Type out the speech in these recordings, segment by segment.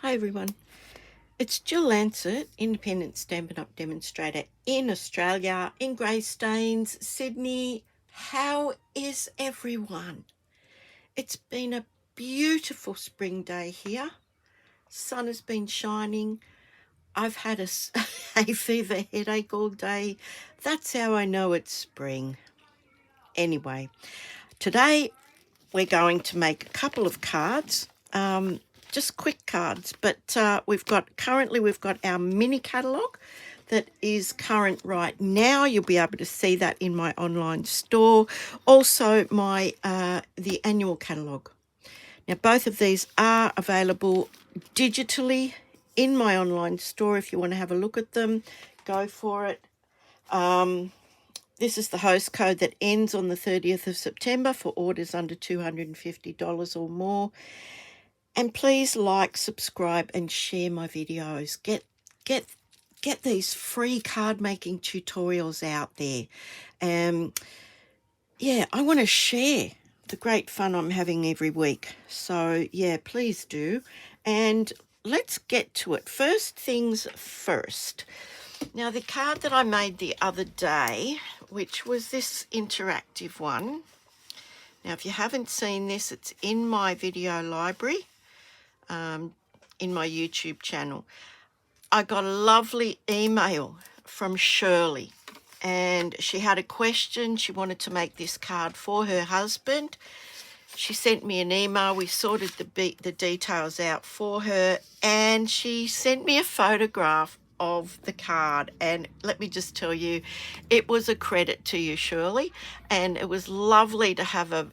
Hi everyone, it's Jill Lancet, independent Stampin' Up! Demonstrator in Australia, in Greystanes, Sydney. How is everyone? It's been a beautiful spring day here. Sun has been shining. I've had a hay fever headache all day. That's how I know it's spring. Anyway, today we're going to make a couple of cards. Just quick cards, but we've got our mini catalogue that is current right now. You'll be able to see that in my online store. Also my the annual catalogue. Now both of these are available digitally in my online store. If you want to have a look at them, go for it. This is the host code that ends on the 30th of September for orders under $250 or more. And please like, subscribe, and share my videos. Get these free card making tutorials out there. Yeah, I want to share the great fun I'm having every week. So yeah, please do. And let's get to it. First things first. Now the card that I made the other day, which was this interactive one. Now if you haven't seen this, it's in my video library. In my YouTube channel. I got a lovely email from Shirley, and she had a question. She wanted to make this card for her husband. She sent me an email. We sorted the details out for her, and she sent me a photograph of the card. And let me just tell you, it was a credit to you, Shirley, and it was lovely to have an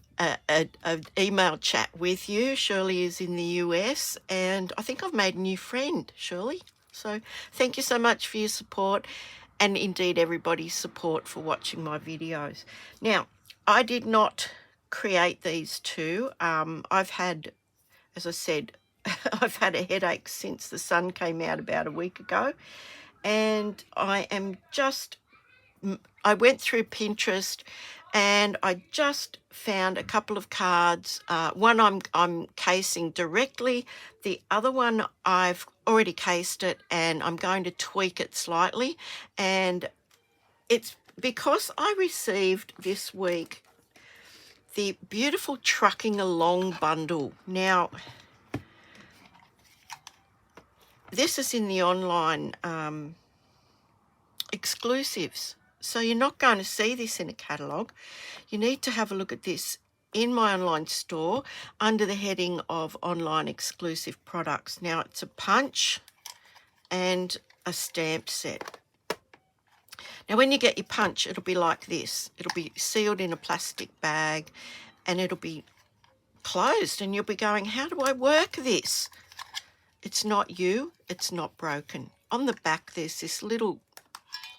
email chat with you. Shirley is in the US, and I think I've made a new friend, Shirley. So thank you so much for your support, and indeed everybody's support for watching my videos. Now, I did not create these two. I've had, as I said, I've had a headache since the sun came out about a week ago, and I went through Pinterest and I just found a couple of cards. One I'm casing directly. The other one I've already cased it and I'm going to tweak it slightly. And it's because I received this week the beautiful Trucking Along bundle. Now, this is in the online exclusives. So you're not going to see this in a catalogue. You need to have a look at this in my online store under the heading of online exclusive products. Now it's a punch and a stamp set. Now when you get your punch, it'll be like this. It'll be sealed in a plastic bag and it'll be closed, and you'll be going, how do I work this? It's not you, it's not broken. On the back there's this little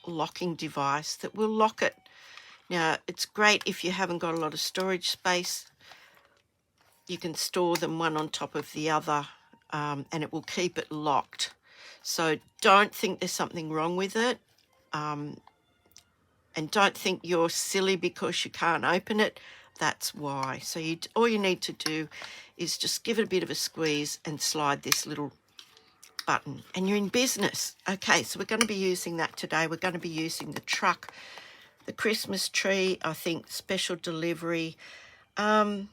locking device that will lock it. Now it's great if you haven't got a lot of storage space. You can store them one on top of the other, and it will keep it locked. So don't think there's something wrong with it, and don't think you're silly because you can't open it. That's why. So all you need to do is just give it a bit of a squeeze and slide this little button and you're in business. Okay, so we're going to be using that today. We're going to be using the truck, the Christmas tree, I think special delivery. Now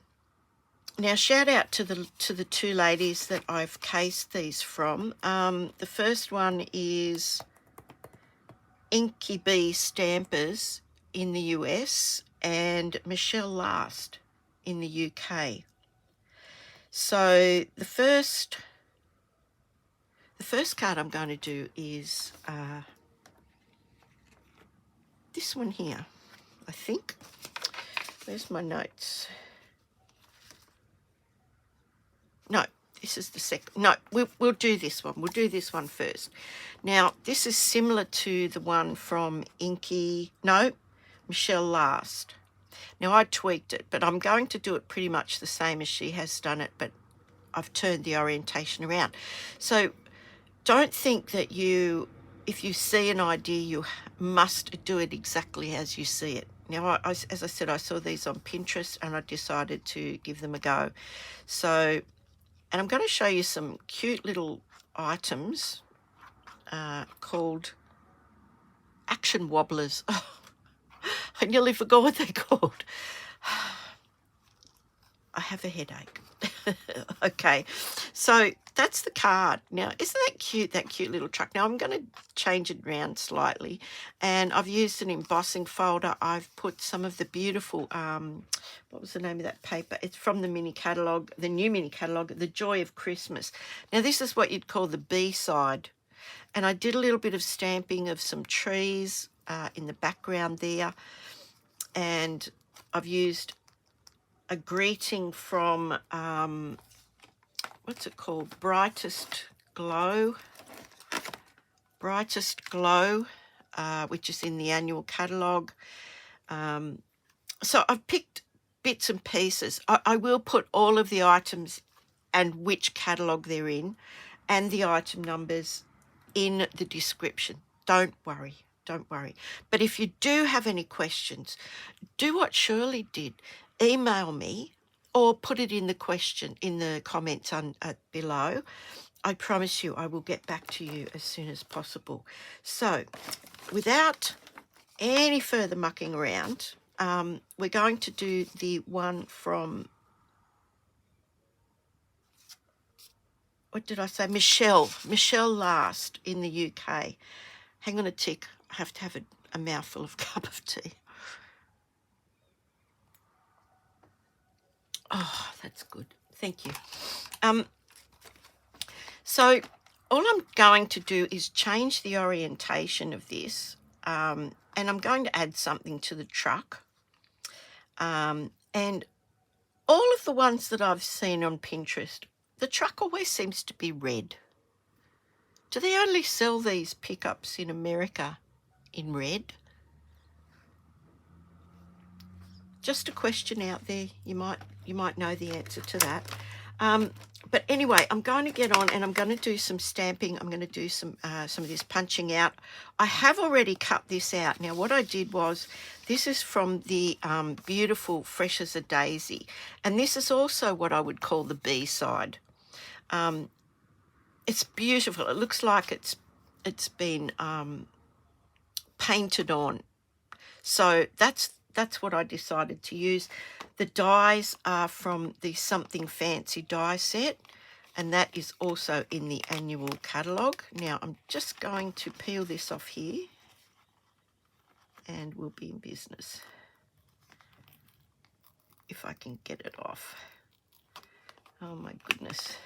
shout out to the two ladies that I've cased these from. The first one is Inky Bee Stampers in the US and Michelle Last in the UK. So the first card I'm going to do is this one here, I think. Where's my notes? No, this is the second. No, we'll do this one. We'll do this one first. Now, this is similar to the one from Michelle Last. Now, I tweaked it, but I'm going to do it pretty much the same as she has done it, but I've turned the orientation around. So don't think that if you see an idea, you must do it exactly as you see it. Now, as I said, I saw these on Pinterest and I decided to give them a go. So And I'm going to show you some cute little items called action wobblers. Oh, I nearly forgot what they're called. I have a headache. Okay, so that's the card. Now, isn't that cute little truck? Now, I'm going to change it around slightly, and I've used an embossing folder. I've put some of the beautiful, what was the name of that paper? It's from the mini catalogue, the new mini catalogue, The Joy of Christmas. Now, this is what you'd call the B side, and I did a little bit of stamping of some trees in the background there, and I've used a greeting from, what's it called? Brightest Glow, which is in the annual catalogue. So I've picked bits and pieces. I will put all of the items and which catalogue they're in and the item numbers in the description. Don't worry. But if you do have any questions, do what Shirley did. Email me or put it in the comments below. I promise you I will get back to you as soon as possible. So without any further mucking around, we're going to do the one from, what did I say? Michelle Last in the UK. Hang on a tick. I have to have a mouthful of cup of tea. Oh, that's good. Thank you. So all I'm going to do is change the orientation of this, and I'm going to add something to the truck. And all of the ones that I've seen on Pinterest, the truck always seems to be red. Do they only sell these pickups in America in red? Just a question out there. You might know the answer to that. But anyway, I'm going to get on and I'm going to do some stamping. I'm going to do some of this punching out. I have already cut this out. Now, what I did was, this is from the beautiful Fresh as a Daisy. And this is also what I would call the B side. It's beautiful. It looks like it's been painted on. So that's what I decided to use. The dies are from the Something Fancy die set, and that is also in the annual catalogue. Now, I'm just going to peel this off here, and we'll be in business. If I can get it off. Oh, my goodness.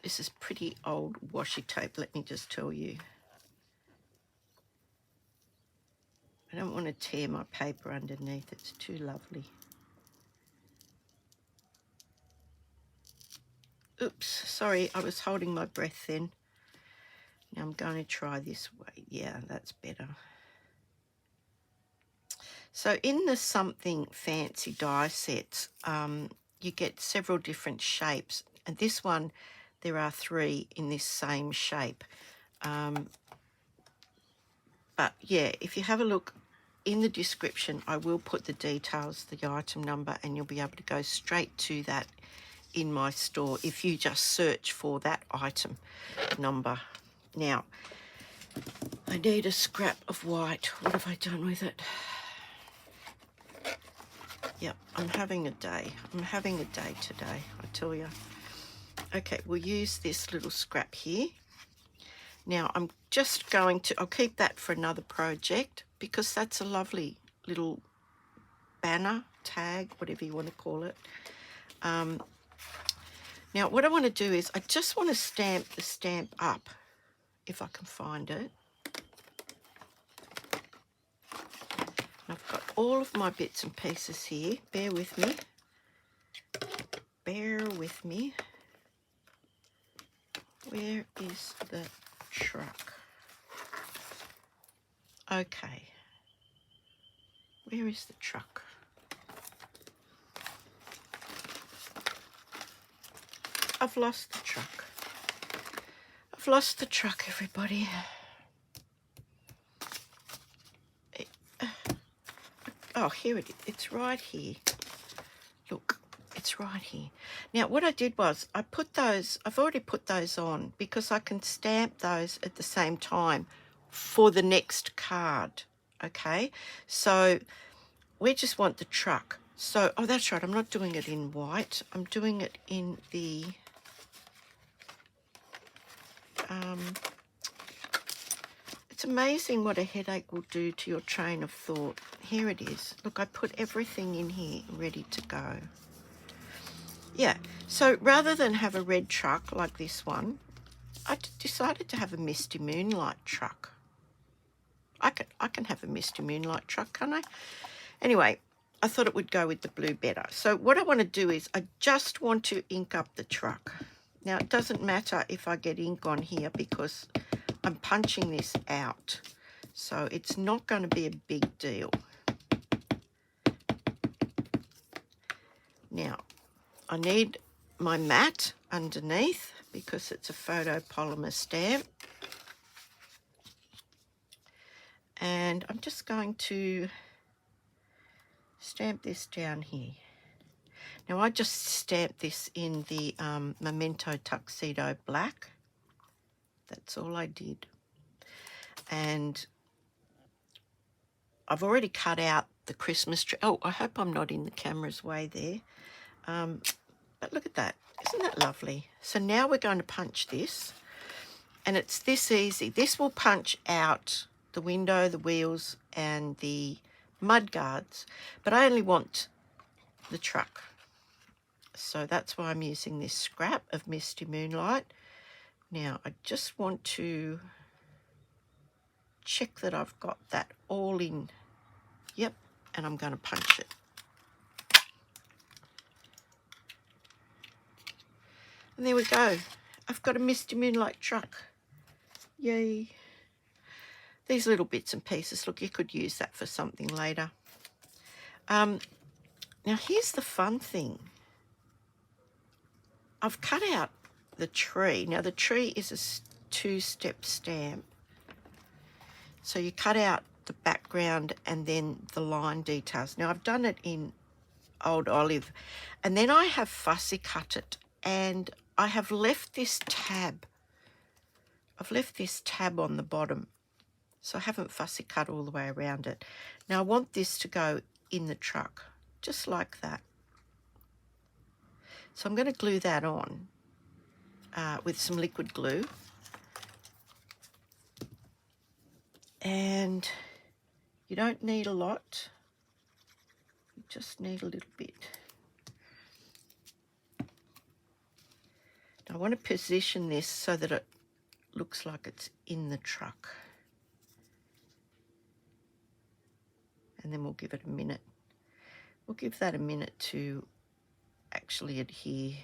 This is pretty old washi tape, let me just tell you. I don't want to tear my paper underneath. It's too lovely. Oops, sorry, I was holding my breath then. Now I'm going to try this way. Yeah, that's better. So in the Something Fancy die sets, you get several different shapes. And this one, there are 3 in this same shape. But yeah, if you have a look in the description, I will put the details, the item number, and you'll be able to go straight to that in my store if you just search for that item number. Now, I need a scrap of white. What have I done with it? Yep, I'm having a day. I'm having a day today, I tell you. Okay, we'll use this little scrap here. Now, I'm just going to, I'll keep that for another project because that's a lovely little banner, tag, whatever you want to call it. Now, what I want to do is I just want to stamp the stamp up, if I can find it. And I've got all of my bits and pieces here. Bear with me. Bear with me. Where is the truck? Okay. Where is the truck? I've lost the truck. I've lost the truck, everybody. Oh, here it is. It's right here. Look. it's right here. Now, what I did was I put those, I've already put those on because I can stamp those at the same time for the next card, okay? So we just want the truck. So, oh, that's right, I'm not doing it in white. I'm doing it in the, it's amazing what a headache will do to your train of thought. Here it is. Look, I put everything in here ready to go. Yeah, so rather than have a red truck like this one, I decided to have a misty moonlight truck. I can have a misty moonlight truck, can't I? Anyway, I thought it would go with the blue better. So what I want to do is I just want to ink up the truck. Now, it doesn't matter if I get ink on here because I'm punching this out. So it's not going to be a big deal. Now, I need my mat underneath because it's a photopolymer stamp. And I'm just going to stamp this down here. Now, I just stamped this in the Memento Tuxedo Black. That's all I did. And I've already cut out the Christmas tree. Oh, I hope I'm not in the camera's way there. But look at that. Isn't that lovely? So now we're going to punch this. And it's this easy. This will punch out the window, the wheels, and the mud guards. But I only want the truck. So that's why I'm using this scrap of Misty Moonlight. Now, I just want to check that I've got that all in. Yep, and I'm going to punch it. And there we go. I've got a Misty Moonlight truck. Yay. These little bits and pieces, look, you could use that for something later. Now, here's the fun thing. I've cut out the tree. Now, the tree is a two-step stamp. So you cut out the background and then the line details. Now, I've done it in Old Olive. And then I have fussy cut it. And I have left this tab. I've left this tab on the bottom. So I haven't fussy cut all the way around it. Now, I want this to go in the truck, just like that. So I'm going to glue that on with some liquid glue. And you don't need a lot. You just need a little bit. Now I want to position this so that it looks like it's in the truck. And then we'll give it a minute. We'll give that a minute to actually adhere.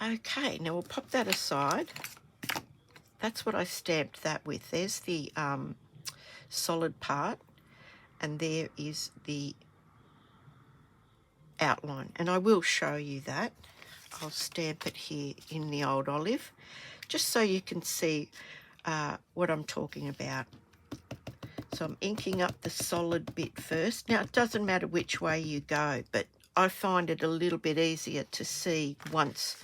Okay, now we'll pop that aside. That's what I stamped that with. There's the solid part, and there is the outline. And I will show you that. I'll stamp it here in the Old Olive, just so you can see what I'm talking about. So I'm inking up the solid bit first. Now, it doesn't matter which way you go, but I find it a little bit easier to see once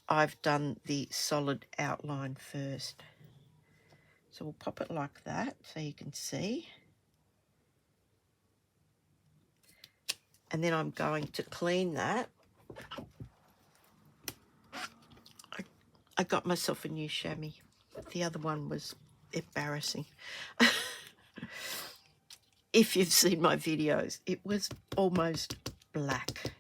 I've done the solid outline first. So we'll pop it like that so you can see. And then I'm going to clean that. I got myself a new chamois. The other one was embarrassing. If you've seen my videos, it was almost black.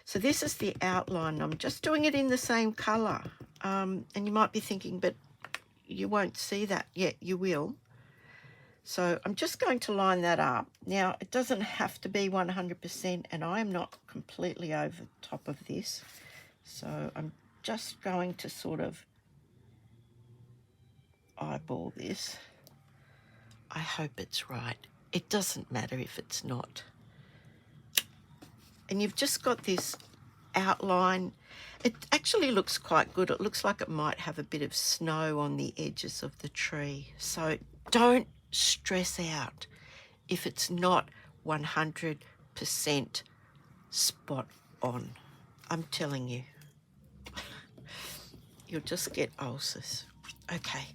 So this is the outline. I'm just doing it in the same colour. And you might be thinking, but you won't see that. Yeah, you will. So I'm just going to line that up. Now, it doesn't have to be 100%, and I am not completely over top of this. So I'm just going to sort of eyeball this. I hope it's right. It doesn't matter if it's not. And you've just got this outline. It actually looks quite good. It looks like it might have a bit of snow on the edges of the tree. So don't stress out if it's not 100% spot on. I'm telling you, you'll just get ulcers. Okay,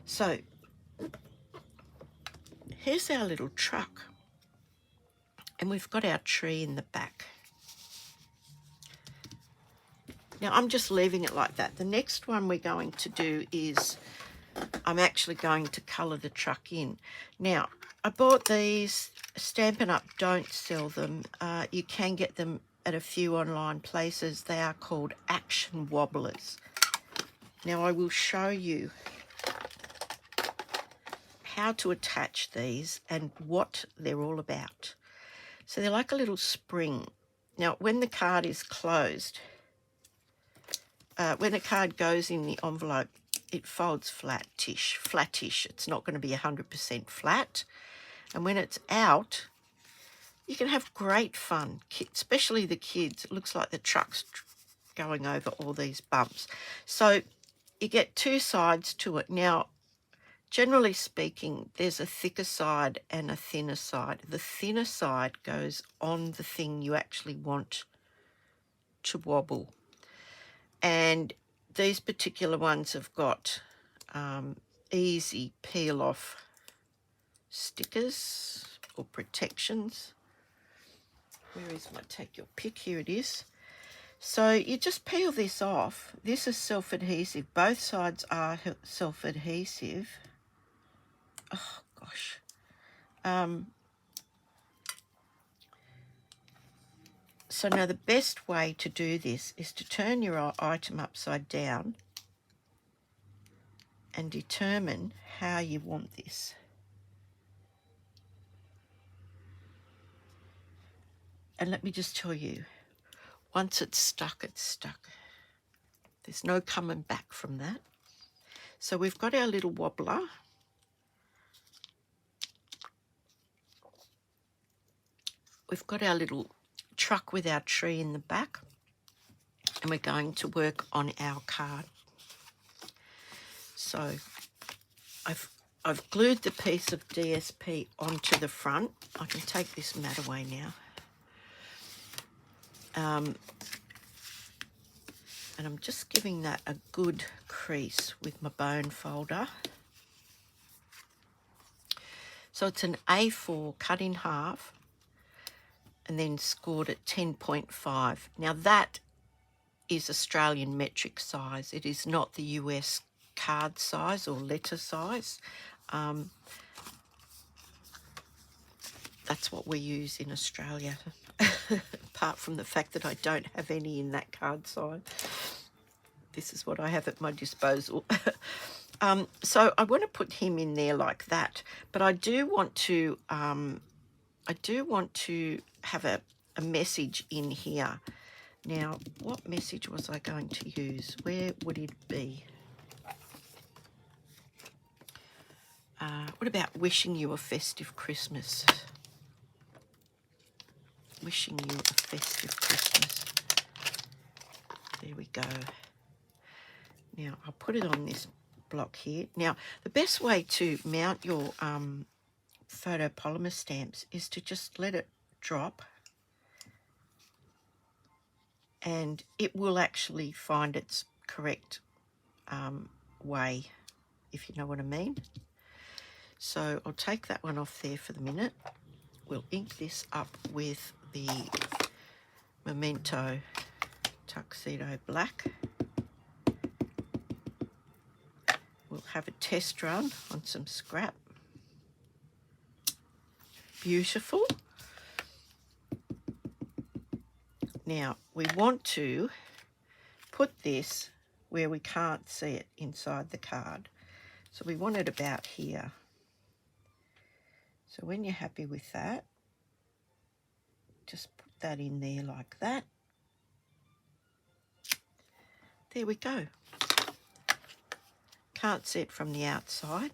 so here's our little truck, and we've got our tree in the back. Now I'm just leaving it like that. The next one we're going to do is I'm actually going to colour the truck in. Now, I bought these. Stampin' Up don't sell them. You can get them at a few online places. They are called Action Wobblers. Now, I will show you how to attach these and what they're all about. So they're like a little spring. Now, when the card is closed, when the card goes in the envelope, it folds flattish. It's not going to be 100% flat. And when it's out, you can have great fun, especially the kids. It looks like the truck's going over all these bumps. So you get two sides to it. Now, generally speaking, there's a thicker side and a thinner side. The thinner side goes on the thing you actually want to wobble. And these particular ones have got easy peel-off stickers or protections. Where is my take your pick? Here it is. So you just peel this off. This is self-adhesive. Both sides are self-adhesive. Oh, gosh. So now the best way to do this is to turn your item upside down and determine how you want this. And let me just tell you, once it's stuck, it's stuck. There's no coming back from that. So we've got our little wobbler. We've got our little truck with our tree in the back. And we're going to work on our card. So I've glued the piece of DSP onto the front. I can take this mat away now. And I'm just giving that a good crease with my bone folder. So it's an A4 cut in half and then scored at 10.5. Now that is Australian metric size. It is not the US card size or letter size. That's what we use in Australia, apart from the fact that I don't have any in that card size. This is what I have at my disposal. So I want to put him in there like that, but I do want to have a message in here. Now, what message was I going to use? Where would it be? What about wishing you a festive Christmas? Wishing you a festive Christmas. There we go. Now, I'll put it on this block here. Now, the best way to mount your photopolymer stamps is to just let it drop, and it will actually find its correct way, if you know what I mean. So I'll take that one off there for the minute. We'll ink this up with the Memento Tuxedo Black. We'll have a test run on some scrap. Beautiful. Now, we want to put this where we can't see it inside the card. So we want it about here. So when you're happy with that, just put that in there like that. There we go. Can't see it from the outside.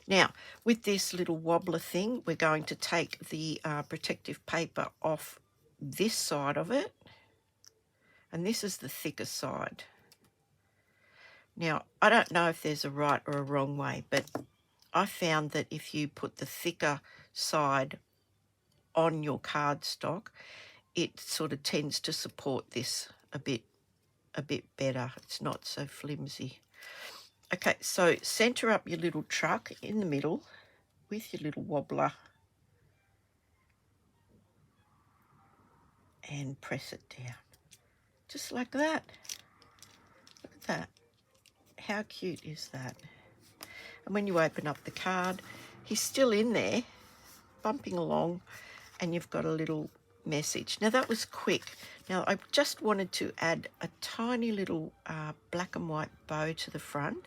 Now, with this little wobbler thing, we're going to take the protective paper off this side of it. And this is the thicker side. Now, I don't know if there's a right or a wrong way, but I found that if you put the thicker side on your cardstock, it sort of tends to support this a bit better. It's not so flimsy. Okay, so center up your little truck in the middle with your little wobbler and press it down. Just like that. Look at that. How cute is that? And when you open up the card, he's still in there, bumping along, and you've got a little message. Now that was quick. Now I just wanted to add a tiny little black and white bow to the front.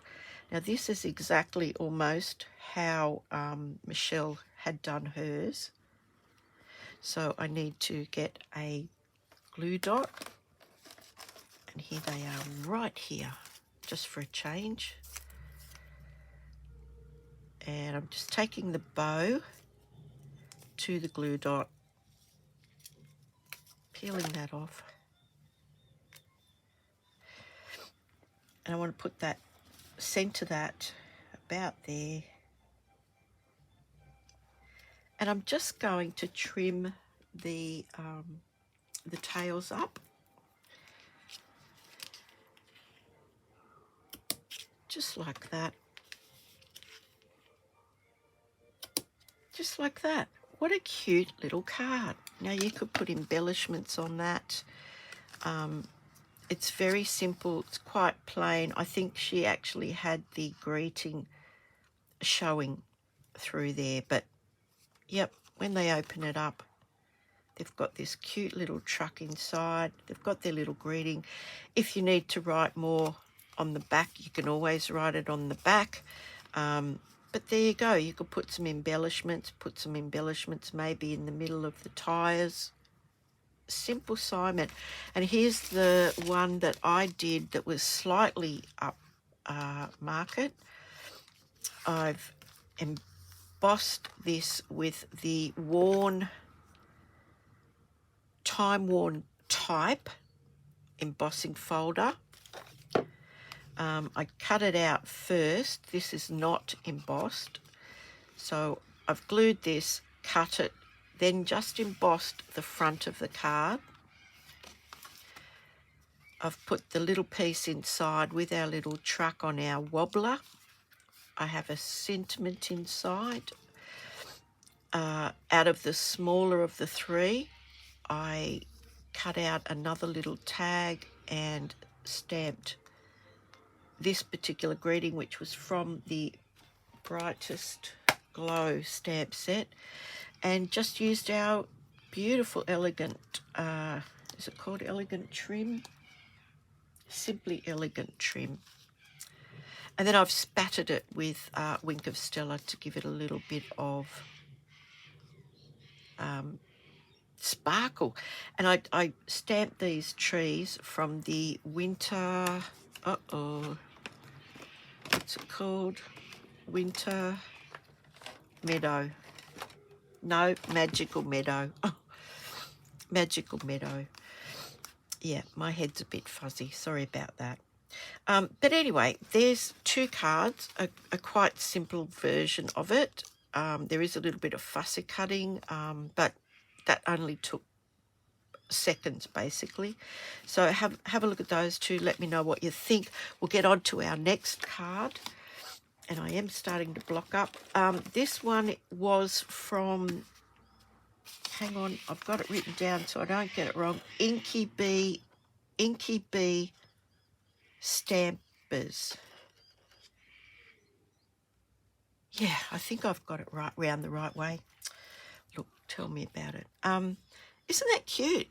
Now this is exactly almost how Michelle had done hers. So I need to get a glue dot, and here they are right here, just for a change. And I'm just taking the bow to the glue dot, peeling that off. And I want to put that, center that about there. And I'm just going to trim the tails up. Just like that. Just like that. What a cute little card. Now you could put embellishments on that. It's very simple. It's quite plain. I think she actually had the greeting showing through there. But, yep, when they open it up, they've got this cute little truck inside. They've got their little greeting. If you need to write more on the back, you can always write it on the back. But there you go. You could put some embellishments maybe in the middle of the tires. Simple Simon. And here's the one that I did that was slightly up market. I've embossed this with the time-worn type embossing folder. I cut it out first. This is not embossed. So I've glued this, cut it, then just embossed the front of the card. I've put the little piece inside with our little truck on our wobbler. I have a sentiment inside. Out of the smaller of the three, I cut out another little tag and stamped this particular greeting, which was from the Brightest Glow stamp set, and just used our beautiful elegant, is it called elegant trim? Simply elegant trim. And then I've spattered it with Wink of Stella to give it a little bit of sparkle. And I stamped these trees from the winter, what's it called? Winter Meadow. No, Magical Meadow. Oh, Magical Meadow. Yeah, my head's a bit fuzzy. Sorry about that. But anyway, there's two cards, a quite simple version of it. There is a little bit of fussy cutting, but that only took seconds basically. So have a look at those two. Let me know what you think. We'll get on to our next card. And I am starting to block up. This one was from, hang on, I've got it written down so I don't get it wrong. Inky Bee Stampers. Yeah, I think I've got it right round the right way. Look, tell me about it. Isn't that cute?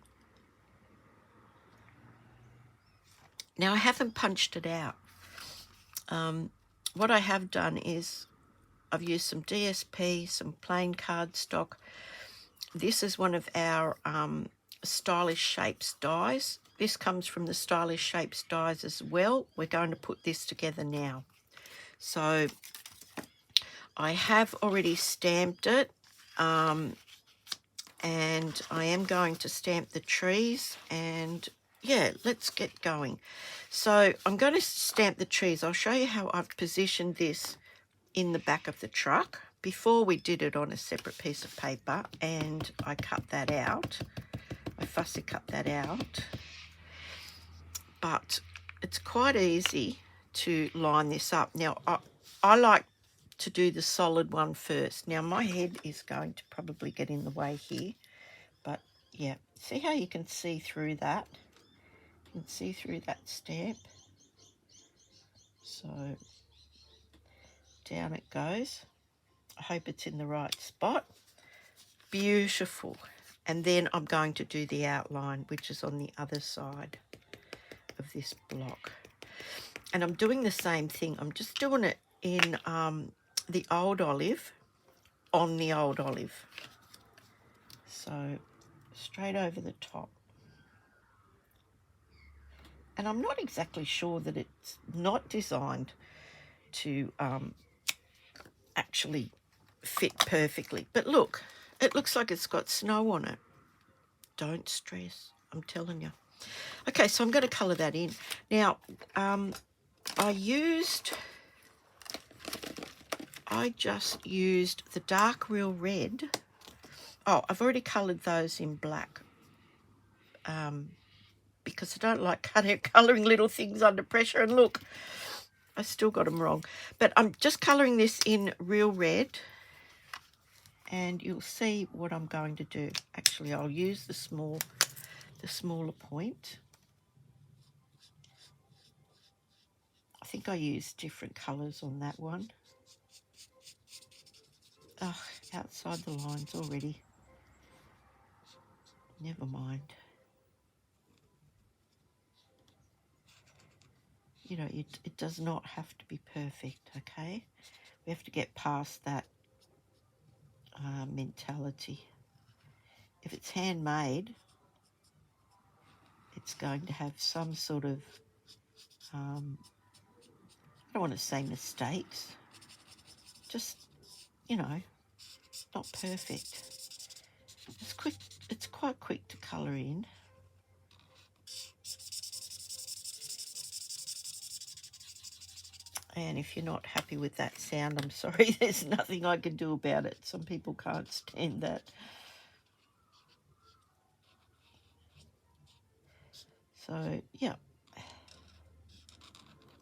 Now I haven't punched it out. What I have done is I've used some DSP, some plain cardstock. This is one of our Stylish Shapes dies. This comes from the Stylish Shapes dies as well. We're going to put this together now. So I have already stamped it, and I am going to stamp the trees, and yeah, let's get going. So I'm going to stamp the trees. I'll show you how I've positioned this in the back of the truck. Before we did it on a separate piece of paper, and I cut that out. I fussy cut that out. But it's quite easy to line this up. Now, I like to do the solid one first. Now, my head is going to probably get in the way here. But, yeah, see how you can see through that? You can see through that stamp. So, down it goes. I hope it's in the right spot. Beautiful. And then I'm going to do the outline, which is on the other side of this block. And I'm doing the same thing. I'm just doing it in the old olive on the old olive. So straight over the top. And I'm not exactly sure that it's not designed to actually fit perfectly. But look, it looks like it's got snow on it. Don't stress, I'm telling you. Okay, so I'm going to colour that in. Now, I just used the dark real red. Oh, I've already coloured those in black because I don't like colouring little things under pressure. And look, I still got them wrong. But I'm just colouring this in real red, and you'll see what I'm going to do. Actually, I'll use the smaller point. I think I used different colours on that one. Oh, outside the lines already. Never mind. You know, it does not have to be perfect, okay? We have to get past that mentality. If it's handmade, it's going to have some sort of, I don't want to say mistakes, just, you know, not perfect. It's quite quick to colour in. And if you're not happy with that sound, I'm sorry, there's nothing I can do about it. Some people can't stand that. So, yeah,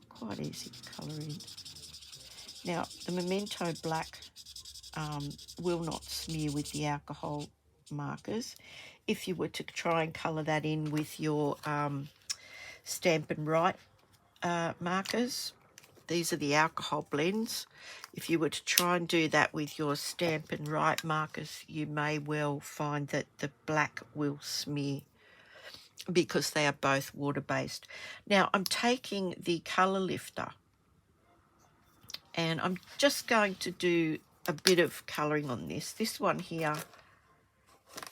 quite easy to colour in. Now, the Memento Black will not smear with the alcohol markers. If you were to try and colour that in with your Stampin' Write markers, these are the alcohol blends. If you were to try and do that with your Stampin' Write markers, you may well find that the black will smear because they are both water-based. Now, I'm taking the colour lifter and I'm just going to do a bit of colouring on this. This one here,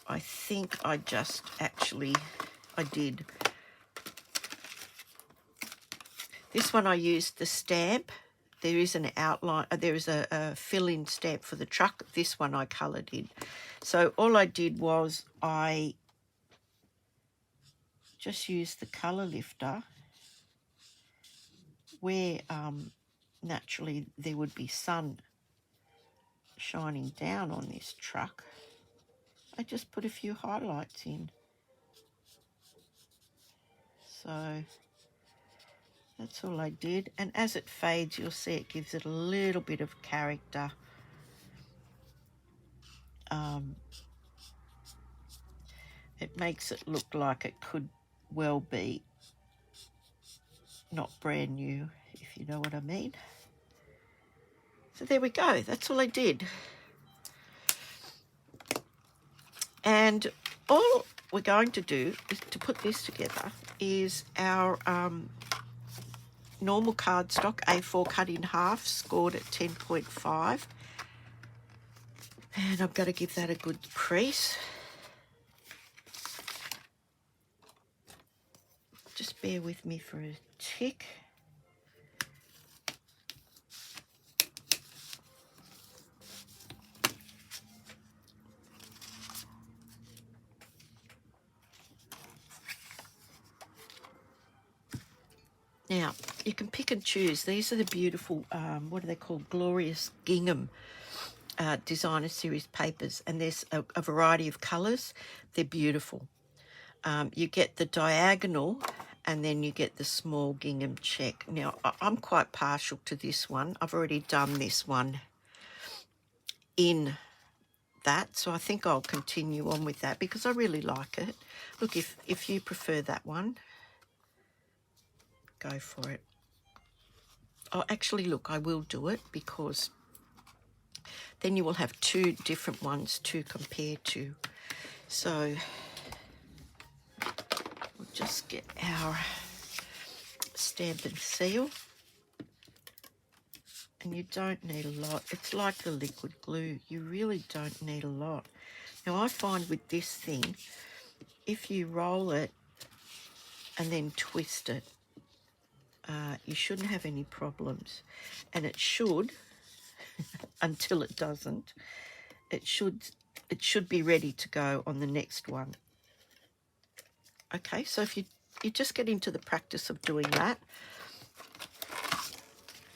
I think I did. This one I used the stamp. There is an outline, there is a fill-in stamp for the truck. This one I coloured in. So all I did was I just used the colour lifter where naturally there would be sun shining down on this truck. I just put a few highlights in. So that's all I did. And as it fades, you'll see it gives it a little bit of character. It makes it look like it could well be not brand new, if you know what I mean. So there we go. That's all I did. And all we're going to do is to put this together is our normal cardstock A4 cut in half, scored at 10.5. And I'm going to give that a good crease. Just bear with me for a tick. Now, you can pick and choose. These are the beautiful, what are they called? Glorious Gingham designer series papers, and there's a variety of colours. They're beautiful. You get the diagonal, and then you get the small gingham check. Now, I'm quite partial to this one. I've already done this one in that, so I think I'll continue on with that because I really like it. Look, if you prefer that one, go for it. Oh, actually, look, I will do it because then you will have two different ones to compare to. So we'll just get our stamp and seal. And you don't need a lot. It's like the liquid glue. You really don't need a lot. Now, I find with this thing, if you roll it and then twist it, you shouldn't have any problems. And it should, until it doesn't, it should be ready to go on the next one. Okay, so if you just get into the practice of doing that,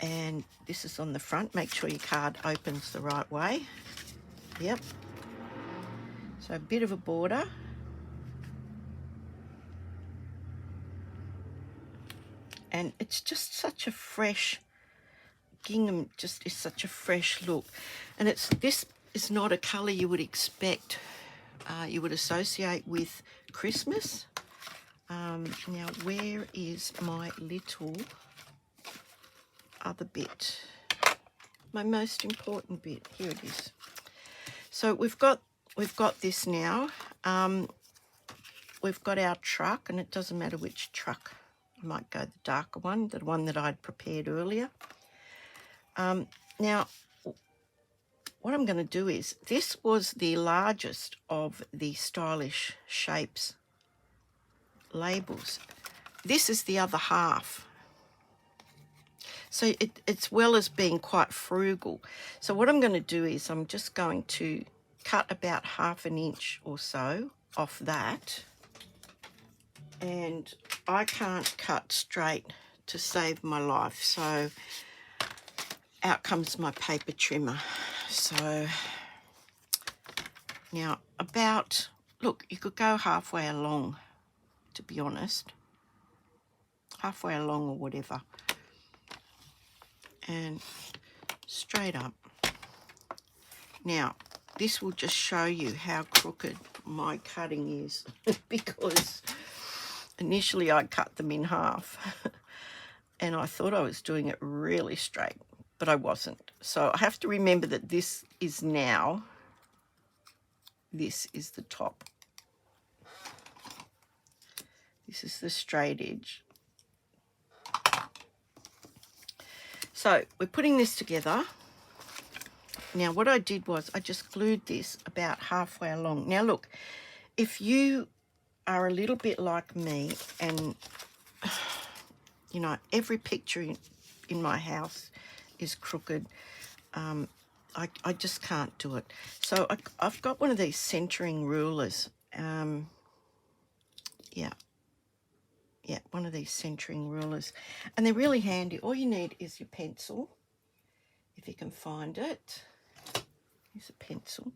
and this is on the front, make sure your card opens the right way. Yep. So a bit of a border. And it's just such a fresh, gingham just is such a fresh look. And this is not a colour you would expect, you would associate with Christmas. Now, where is my little other bit? My most important bit. Here it is. So we've got this now. We've got our truck, and it doesn't matter which truck. I might go the darker one, the one that I'd prepared earlier. Now, what I'm going to do is, this was the largest of the stylish shapes labels. This is the other half. So it's well as being quite frugal. So what I'm going to do is I'm just going to cut about 1/2 inch or so off that. And I can't cut straight to save my life. So out comes my paper trimmer. So now look, you could go halfway along, to be honest. Halfway along or whatever. And straight up. Now, this will just show you how crooked my cutting is because initially I cut them in half and I thought I was doing it really straight, but I wasn't. So I have to remember that this is the top. This is the straight edge. So we're putting this together. Now what I did was I just glued this about halfway along. Now look, if you are a little bit like me and, you know, every picture in my house is crooked, I just can't do it. So I've got one of these centering rulers. Yeah, one of these centering rulers. And they're really handy. All you need is your pencil, if you can find it. Here's a pencil.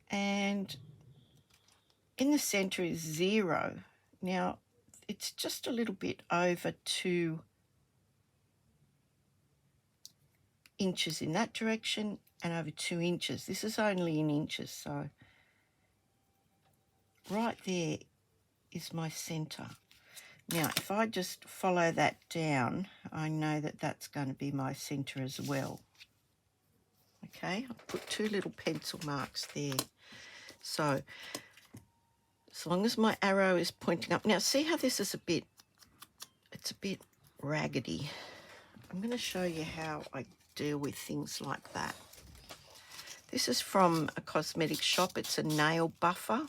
And in the center is 0. Now, it's just a little bit over 2 inches in that direction and over 2 inches. This is only in inches, so right there is my center. Now, if I just follow that down, I know that that's going to be my center as well. Okay, I've put 2 little pencil marks there. So, as long as my arrow is pointing up. Now, see how this is it's a bit raggedy. I'm going to show you how I deal with things like that. This is from a cosmetic shop. It's a nail buffer.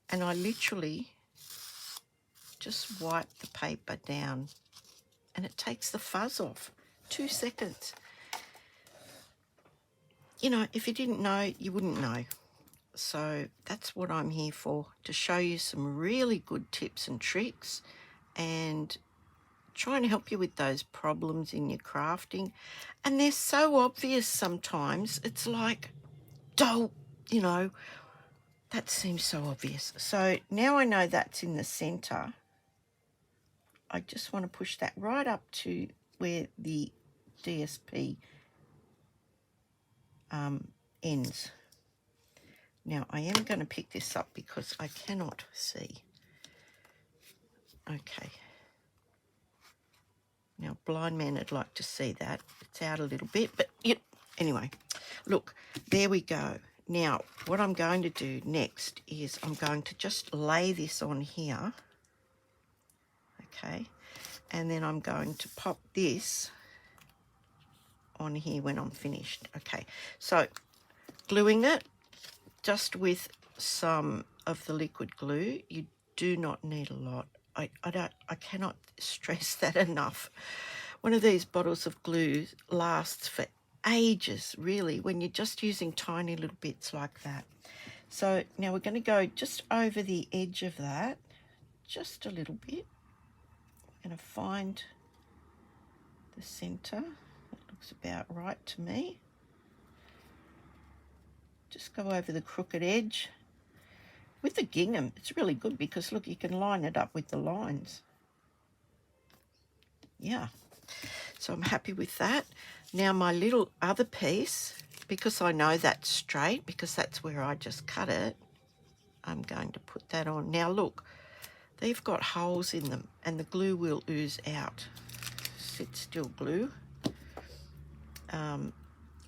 And I literally just wipe the paper down and it takes the fuzz off. 2 seconds. You know, if you didn't know, you wouldn't know. So that's what I'm here for, to show you some really good tips and tricks and trying to help you with those problems in your crafting. And they're so obvious sometimes. It's like, don't, you know, that seems so obvious. So now I know that's in the center. I just want to push that right up to where the DSP ends. Now I am going to pick this up because I cannot see. Okay. Now blind man would like to see that. It's out a little bit, but anyway, look, there we go. Now what I'm going to do next is I'm going to just lay this on here. Okay. And then I'm going to pop this on here when I'm finished. Okay. So gluing it just with some of the liquid glue. You do not need a lot. I cannot stress that enough. One of these bottles of glue lasts for ages, really, when you're just using tiny little bits like that. So now we're going to go just over the edge of that, just a little bit. I'm going to find the center. That looks about right to me. Just go over the crooked edge. With the gingham, it's really good because, look, you can line it up with the lines. Yeah, so I'm happy with that. Now my little other piece, because I know that's straight, because that's where I just cut it, I'm going to put that on. Now look, they've got holes in them and the glue will ooze out. Sit still glue.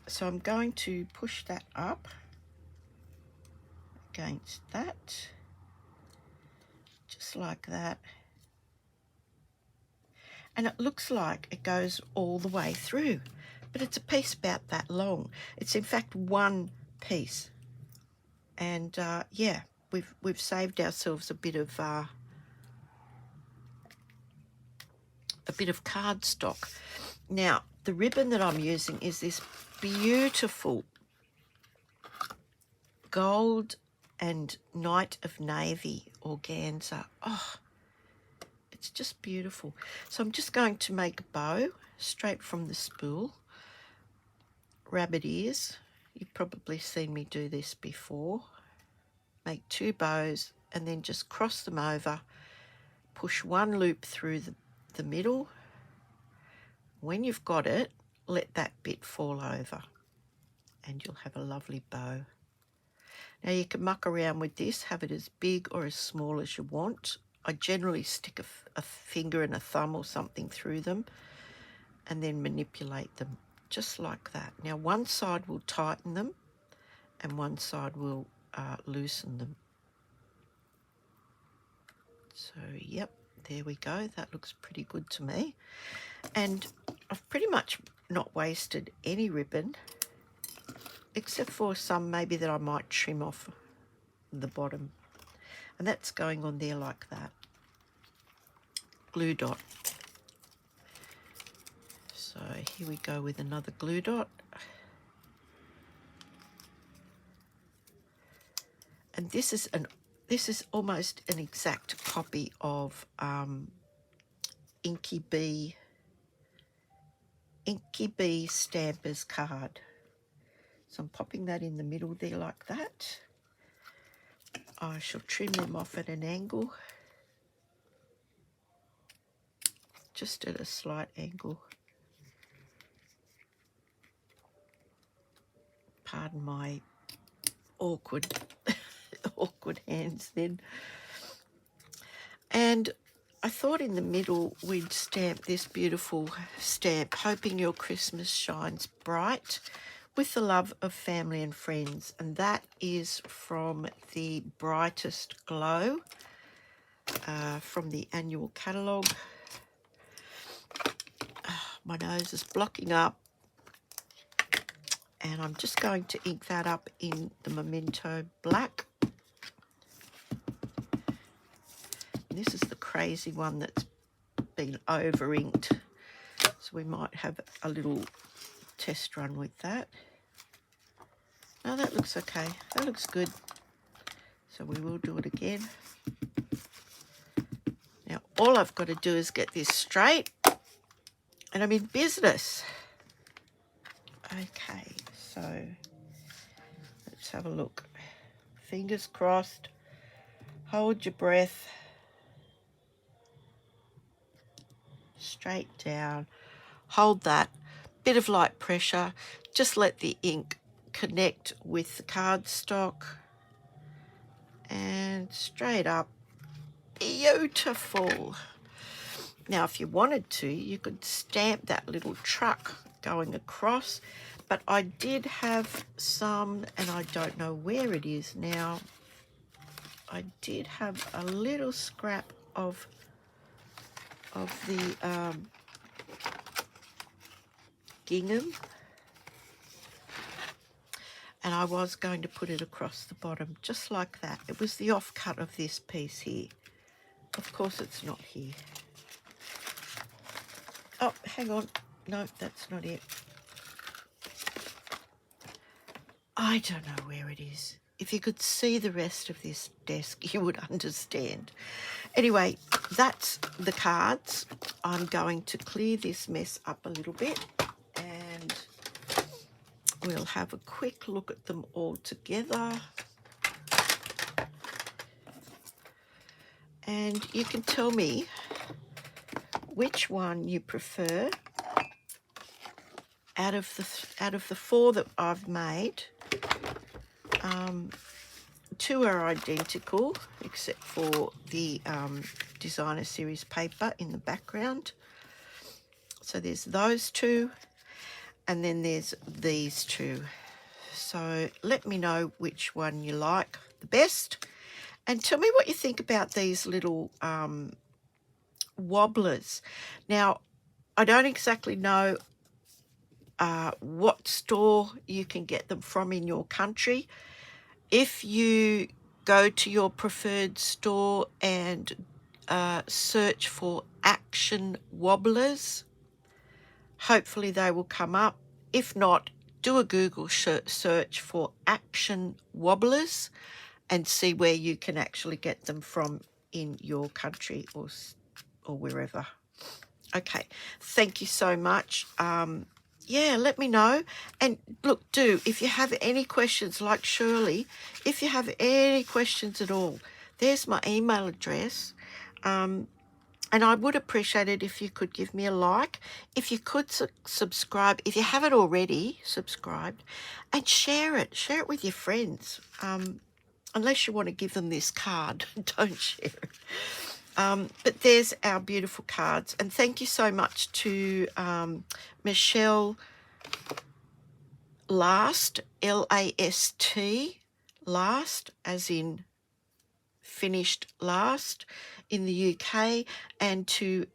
So I'm going to push that up against that, just like that. And it looks like it goes all the way through, but it's a piece about that long. It's in fact one piece. And yeah, we've saved ourselves a bit of cardstock. Now, the ribbon that I'm using is this beautiful gold and Night of Navy organza. Oh, it's just beautiful. So I'm just going to make a bow straight from the spool. Rabbit ears. You've probably seen me do this before. Make 2 bows and then just cross them over. Push 1 loop through the middle. When you've got it, let that bit fall over and you'll have a lovely bow. Now you can muck around with this, have it as big or as small as you want. I generally stick a finger and a thumb or something through them and then manipulate them just like that. Now one side will tighten them and one side will loosen them. So yep, there we go. That looks pretty good to me. And I've pretty much not wasted any ribbon, except for some maybe that I might trim off the bottom. And that's going on there like that. Glue dot. So here we go with another glue dot. And this is almost an exact copy of Inky Bee Stamper's card. So I'm popping that in the middle there like that. I shall trim them off at an angle, just at a slight angle. Pardon my awkward hands then. And I thought in the middle we'd stamp this beautiful stamp, hoping your Christmas shines bright, with the love of family and friends. And that is from the Brightest Glow, from the annual catalogue. My nose is blocking up. And I'm just going to ink that up in the Memento Black. And this is the crazy one that's been over-inked. So we might have a little test run with that. No, that looks okay. That looks good. So we will do it again. Now, all I've got to do is get this straight and I'm in business. Okay, so let's have a look. Fingers crossed. Hold your breath. Straight down. Hold that. Bit of light pressure. Just let the ink connect with the cardstock. And straight up. Beautiful. Now, if you wanted to, you could stamp that little truck going across. But I did have some, and I don't know where it is now. I did have a little scrap of the gingham, and I was going to put it across the bottom just like that. It was the offcut of this piece here. Of course it's not here. Oh, hang on. No, that's not it. I don't know where it is. If you could see the rest of this desk, you would understand. Anyway, that's the cards. I'm going to clear this mess up a little bit and we'll have a quick look at them all together. And you can tell me which one you prefer out of the four that I've made. Two are identical except for the designer series paper in the background. So there's those two, and then there's these two. So let me know which one you like the best, and tell me what you think about these little wobblers. Now, I don't exactly know what store you can get them from in your country. If you go to your preferred store and search for Action Wobblers, hopefully they will come up. If not, do a Google search for Action Wobblers and see where you can actually get them from in your country or wherever. Okay, thank you so much. Yeah, let me know. And look, if you have any questions, like Shirley, if you have any questions at all, there's my email address. And I would appreciate it if you could give me a like. If you could subscribe, if you haven't already subscribed, and share it. Share it with your friends. Unless you want to give them this card, don't share it. But there's our beautiful cards. And thank you so much to Michelle Last, L-A-S-T, Last, as in finished last, in the UK, and to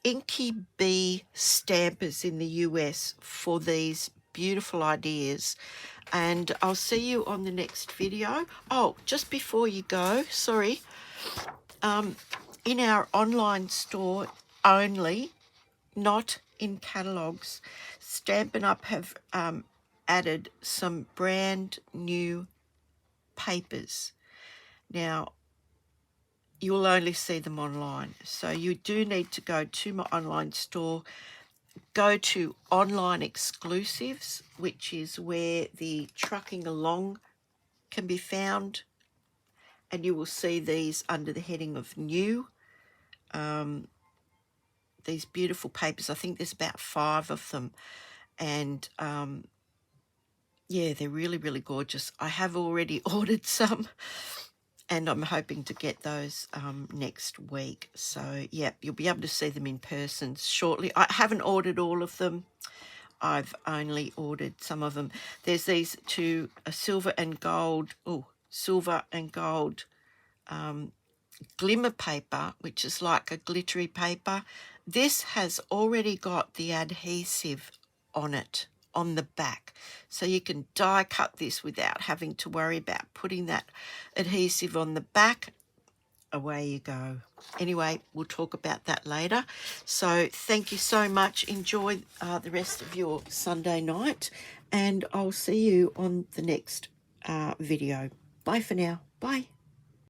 Inky Bee Stampers in the US for these beautiful ideas. And I'll see you on the next video. Oh, just before you go, sorry, in our online store only, not in catalogues, Stampin' Up have added some brand new papers. Now, you'll only see them online, so you do need to go to my online store, go to online exclusives, which is where the trucking along can be found, and you will see these under the heading of new. These beautiful papers, I think there's about 5 of them, and yeah, they're really, really gorgeous. I have already ordered some, and I'm hoping to get those next week. So, yeah, you'll be able to see them in person shortly. I haven't ordered all of them. I've only ordered some of them. There's these two, a silver and gold glimmer paper, which is like a glittery paper. This has already got the adhesive on it, on the back, so you can die cut this without having to worry about putting that adhesive on the back. Away you go. Anyway, we'll talk about that later. So thank you so much. Enjoy the rest of your Sunday night, and I'll see you on the next video. Bye for now. Bye.